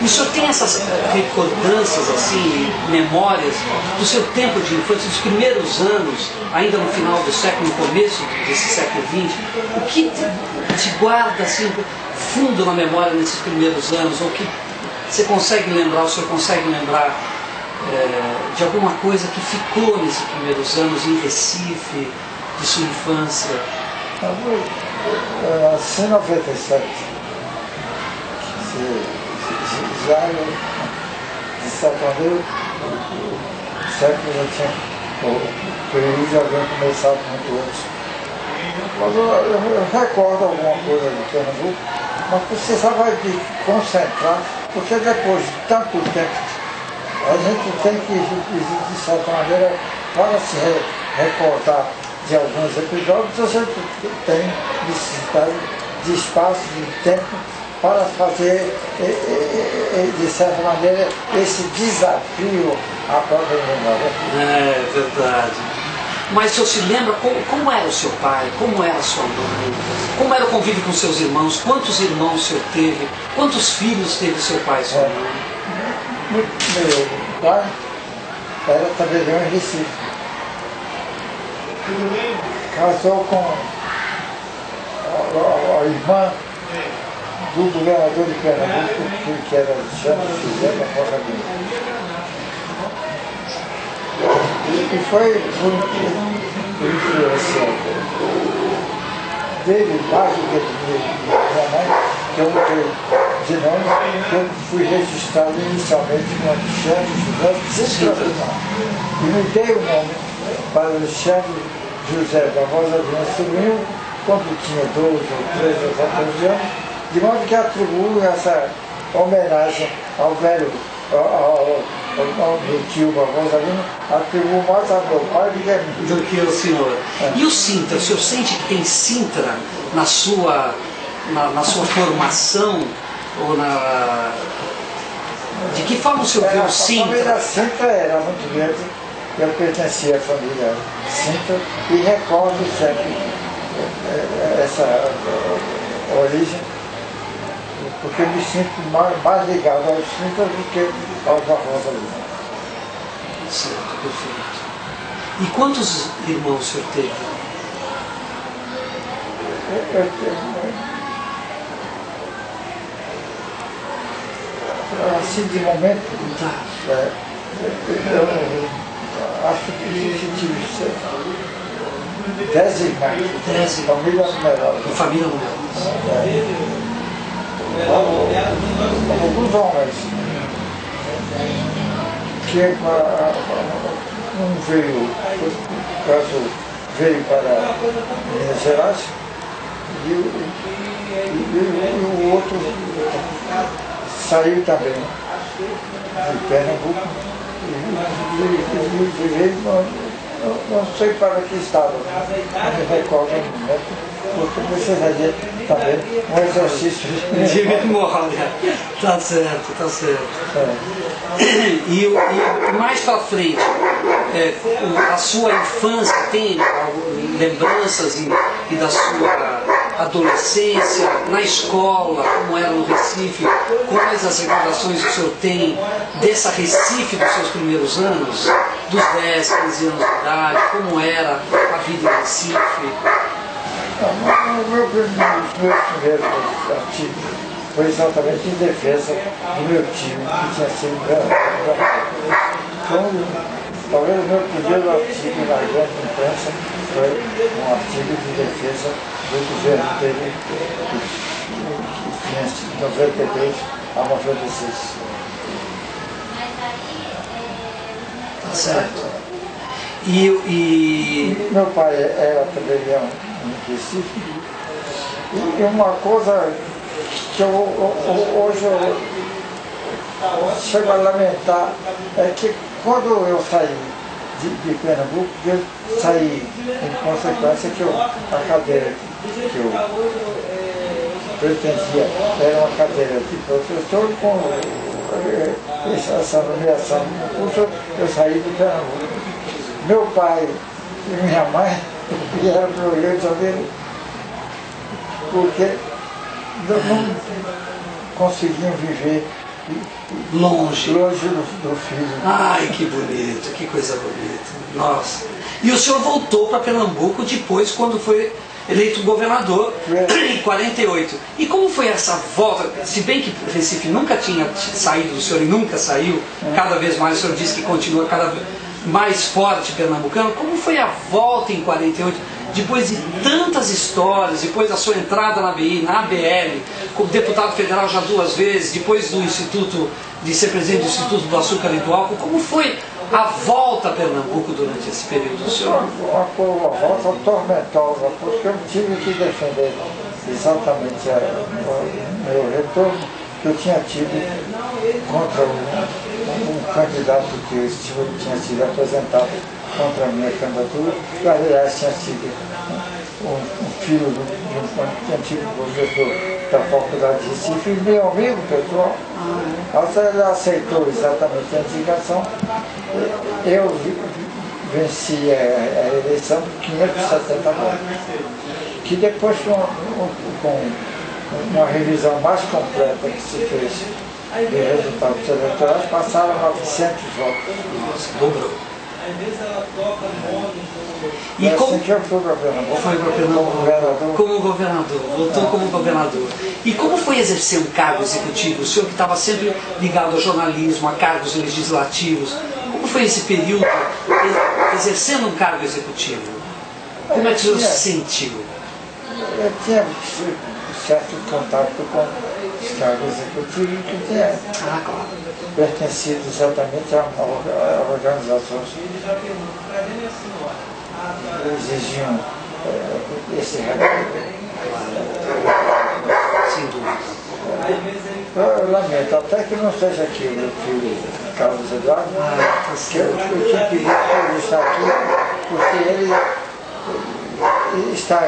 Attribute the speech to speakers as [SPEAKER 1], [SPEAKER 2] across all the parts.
[SPEAKER 1] E o senhor tem essas recordanças, assim, memórias do seu tempo de infância, dos primeiros anos, ainda no final do século, no começo desse século XX, o que te guarda, assim, fundo na memória nesses primeiros anos, ou que você consegue lembrar, o senhor consegue lembrar de alguma coisa que ficou nesses primeiros anos em Recife, de sua infância?
[SPEAKER 2] Eu nasci em 97. Já de certa maneira, o século já tinha, o período já havia começado muito antes. Mas eu recordo alguma coisa de Pernambuco, mas precisava de concentrar, porque depois de tanto tempo, a gente tem que, de certa maneira, para se recordar de alguns episódios, a gente tem necessidade de espaço, de tempo, para fazer, de certa maneira, esse desafio à própria memória.
[SPEAKER 1] É verdade. Mas o senhor se lembra como era o seu pai, como era a sua mãe, como era o convívio com seus irmãos, quantos irmãos o senhor teve, quantos filhos teve seu pai e sua mãe?
[SPEAKER 2] Meu pai era tabelião em Recife. Casou com a irmã do governador de Pernambuco, que era Alexandre José da Rosa Lima. E foi por influência dele, mais do que de minha mãe, que eu mudei de nome, que eu fui registrado inicialmente com Alexandre José Sintra. E mudei o nome para Alexandre José da Rosa Lima Sobrinho, quando tinha 12 ou 13 ou 14 anos, de modo que atribuo essa homenagem ao velho, ao meu tio Barbosa Lima, atribuo mais ao meu pai
[SPEAKER 1] do que ao senhor. E o Sintra? O senhor sente que tem Sintra na sua formação? Ou na... De que forma o senhor viu o Sintra?
[SPEAKER 2] A família Sintra era muito grande, eu pertencia à família Sintra e recordo sempre essa origem, porque eu me sinto mais ligado aos Sintra do que aos Barbosa Lima.
[SPEAKER 1] Certo, perfeito. E quantos irmãos o senhor teve?
[SPEAKER 2] Assim, de momento,
[SPEAKER 1] Tá.
[SPEAKER 2] eu acho que tive 10 irmãos.
[SPEAKER 1] 10 irmãos.
[SPEAKER 2] Família numerosa.
[SPEAKER 1] Família numerosa.
[SPEAKER 2] Alguns homens que um veio, no caso, veio para Minas Gerais e o outro saiu também de Pernambuco e veio, não sei para que estado, não me recordo no momento, porque precisaria também um exercício
[SPEAKER 1] de memória. Tá certo, tá certo. E mais para frente, a sua infância tem lembranças e da sua adolescência, na escola, como era no Recife, quais as recordações que o senhor tem dessa Recife dos seus primeiros anos, dos 10, 15 anos de idade, como era a vida em Recife?
[SPEAKER 2] Meus primeiros artigos foi exatamente em defesa do meu tio, que tinha sido então, talvez o meu primeiro artigo na grande imprensa foi um artigo de defesa do governo dele, que tinha sido de 93 a 96.
[SPEAKER 1] Tá certo. E
[SPEAKER 2] meu pai era tabelião em Recife, e uma coisa que hoje eu chego a lamentar é que quando eu saí de Pernambuco, eu saí em consequência que a cadeira que eu pretendia era uma cadeira de professor, com essa nomeação no curso eu saí de Pernambuco. Meu pai e minha mãe vieram para o Rio de Janeiro porque não conseguiam viver
[SPEAKER 1] Longe.
[SPEAKER 2] Longe do filho.
[SPEAKER 1] Ai, que bonito, que coisa bonita. Nossa. E o senhor voltou para Pernambuco depois, quando foi eleito governador, em 48. E como foi essa volta? Se bem que Recife nunca tinha saído do senhor e nunca saiu, cada vez mais o senhor diz que continua cada vez mais forte pernambucano. Como foi a volta em 48? Depois de tantas histórias, depois da sua entrada na BI, na ABL, como deputado federal já 2 vezes, depois do Instituto, de ser presidente do Instituto do Açúcar e do Álcool, como foi a volta a Pernambuco durante esse período, senhor?
[SPEAKER 2] Uma volta tormentosa, porque eu tive que defender exatamente o meu retorno que eu tinha tido contra um candidato que tinha sido apresentado contra a minha candidatura, que aliás tinha sido um filho de um antigo professor da Faculdade de Recife, meu amigo pessoal. Ele aceitou exatamente a indicação. Eu venci a eleição por 570 votos, que depois com uma revisão mais completa que se fez de resultados eleitorais, passaram a 900 votos.
[SPEAKER 1] Nossa, dobrou.
[SPEAKER 2] E como que eu fui para Pernambuco?
[SPEAKER 1] Foi para Pernambuco como governador, voltou como governador. E como foi exercer um cargo executivo? O senhor que estava sempre ligado ao jornalismo, a cargos legislativos, como foi esse período exercendo um cargo executivo? Como é que o senhor se sentiu?
[SPEAKER 2] Eu tinha certo contato com os cargos executivos que tinha pertencido exatamente a organizações que exigiam esse recurso.
[SPEAKER 1] Sem dúvida.
[SPEAKER 2] Eu lamento, até que não seja aqui o meu filho Carlos Eduardo, que eu tinha pedido para ele estar aqui, porque ele está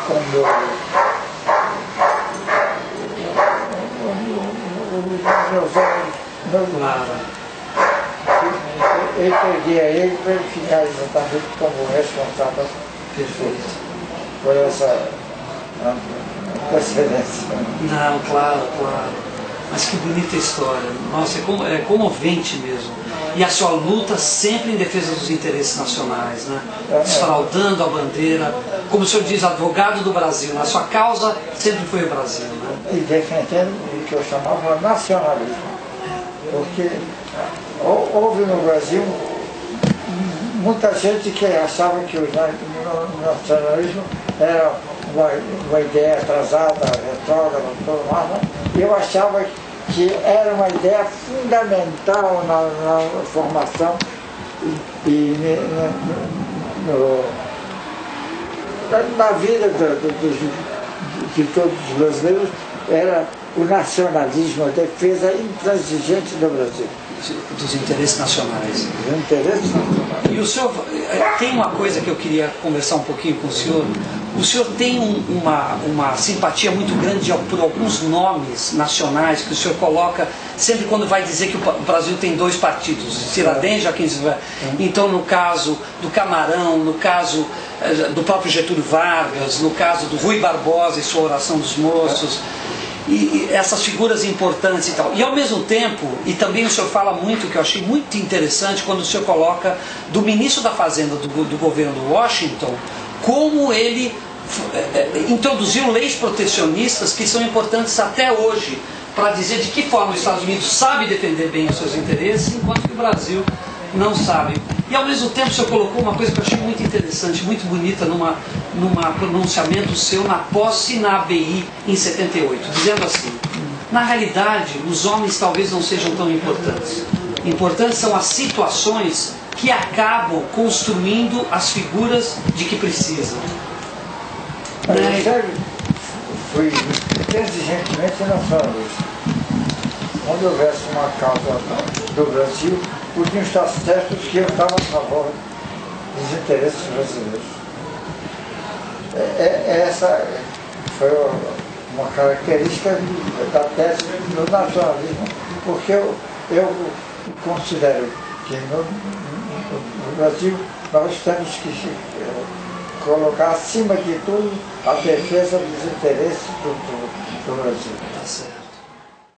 [SPEAKER 2] com o meu eu peguei a ele para ele ficar exatamente como responsável por essa precedência.
[SPEAKER 1] Não, claro. Mas que bonita história. Nossa, é comovente mesmo. E a sua luta sempre em defesa dos interesses nacionais, né? Desfraudando a bandeira. Como o senhor diz, advogado do Brasil. A sua causa sempre foi o Brasil, né?
[SPEAKER 2] E defendendo o que eu chamava nacionalismo. Porque houve no Brasil muita gente que achava que o nacionalismo era uma ideia atrasada, retrógrada, tudo mais, né? Eu achava que era uma ideia fundamental na formação e na vida de todos os brasileiros. Era o nacionalismo, a defesa intransigente do Brasil.
[SPEAKER 1] Dos interesses nacionais.
[SPEAKER 2] Dos interesses nacionais.
[SPEAKER 1] E o senhor, tem uma coisa que eu queria conversar um pouquinho com o senhor. O senhor tem uma simpatia muito grande por alguns nomes nacionais que o senhor coloca sempre quando vai dizer que o Brasil tem 2 partidos, Tiradentes, Joaquim Silva. Então, no caso do Camarão, no caso do próprio Getúlio Vargas, no caso do Rui Barbosa e sua Oração dos Moços, e essas figuras importantes e tal. E ao mesmo tempo, e também o senhor fala muito, que eu achei muito interessante, quando o senhor coloca do ministro da Fazenda do governo do Washington, como ele introduziu leis protecionistas que são importantes até hoje, para dizer de que forma os Estados Unidos sabe defender bem os seus interesses, enquanto que o Brasil não sabe. E ao mesmo tempo o senhor colocou uma coisa que eu achei muito interessante, muito bonita, numa pronunciamento seu na posse na ABI em 78, dizendo assim: na realidade os homens talvez não sejam tão importantes. Importantes são as situações que acabam construindo as figuras de que precisam.
[SPEAKER 2] Fui inteligentemente nacionalista. Quando houvesse uma causa do Brasil, podiam estar certos que eu estava a favor dos interesses brasileiros. Essa foi uma característica da tese do nacionalismo, porque eu considero que no Brasil nós temos que colocar acima de tudo a defesa dos interesses do Brasil.
[SPEAKER 1] Tá certo.